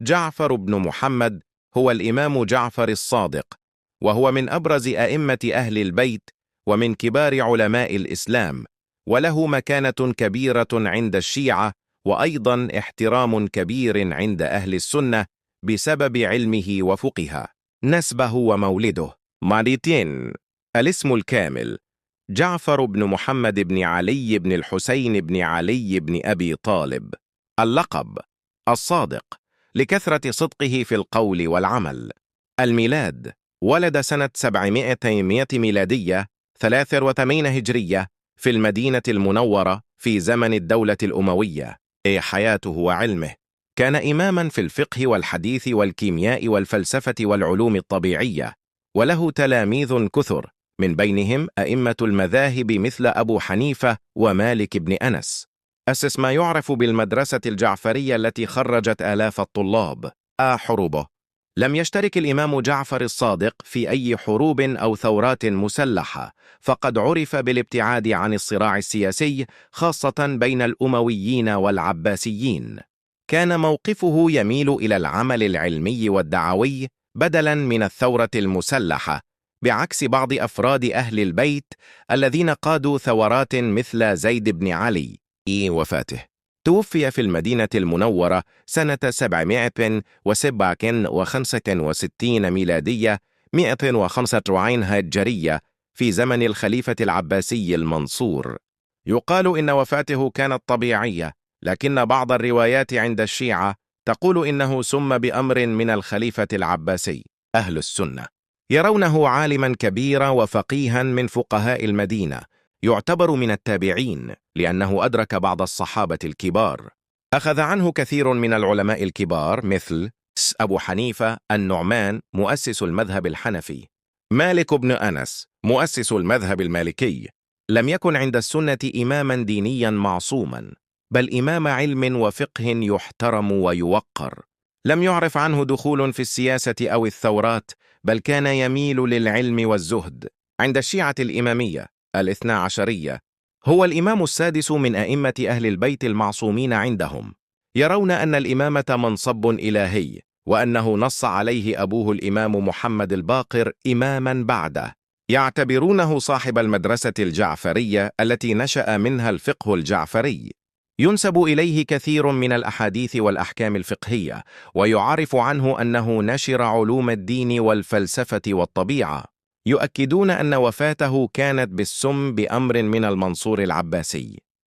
جعفر بن محمد هو الإمام جعفر الصادق، وهو من أبرز أئمة أهل البيت ومن كبار علماء الإسلام، وله مكانة كبيرة عند الشيعة وأيضا احترام كبير عند أهل السنة بسبب علمه وفقهه. نسبه ومولده ماريتين. الاسم الكامل: جعفر بن محمد بن علي بن الحسين بن علي بن أبي طالب. اللقب: الصادق، لكثرة صدقه في القول والعمل. الميلاد: ولد سنة 700 ميلادية 83 هجرية في المدينة المنورة في زمن الدولة الأموية. حياته وعلمه: كان إماما في الفقه والحديث والكيمياء والفلسفة والعلوم الطبيعية، وله تلاميذ كثر، من بينهم أئمة المذاهب مثل أبو حنيفة ومالك بن أنس. أسس ما يعرف بالمدرسة الجعفرية التي خرجت آلاف الطلاب. حروبه: لم يشترك الإمام جعفر الصادق في أي حروب أو ثورات مسلحة، فقد عرف بالابتعاد عن الصراع السياسي، خاصة بين الأمويين والعباسيين. كان موقفه يميل إلى العمل العلمي والدعوي بدلاً من الثورة المسلحة، بعكس بعض أفراد أهل البيت الذين قادوا ثورات مثل زيد بن علي. وفاته: توفي في المدينة المنورة سنة 765 ميلادية 145 هجرية في زمن الخليفة العباسي المنصور. يقال إن وفاته كانت طبيعية، لكن بعض الروايات عند الشيعة تقول إنه سم بأمر من الخليفة العباسي. أهل السنة يرونه عالما كبيرا وفقيها من فقهاء المدينة، يعتبر من التابعين لأنه أدرك بعض الصحابة الكبار. أخذ عنه كثير من العلماء الكبار مثل أبو حنيفة، النعمان مؤسس المذهب الحنفي، مالك بن أنس مؤسس المذهب المالكي. لم يكن عند السنة إماما دينيا معصوما، بل إمام علم وفقه يحترم ويوقر. لم يعرف عنه دخول في السياسة أو الثورات، بل كان يميل للعلم والزهد. عند الشيعة الإمامية الاثنا عشرية هو الإمام السادس من أئمة أهل البيت المعصومين عندهم. يرون أن الإمامة منصب إلهي، وأنه نص عليه أبوه الإمام محمد الباقر إماما بعده. يعتبرونه صاحب المدرسة الجعفرية التي نشأ منها الفقه الجعفري. ينسب إليه كثير من الأحاديث والأحكام الفقهية، ويعرف عنه أنه نشر علوم الدين والفلسفة والطبيعة. يؤكدون أن وفاته كانت بالسم بأمر من المنصور العباسي.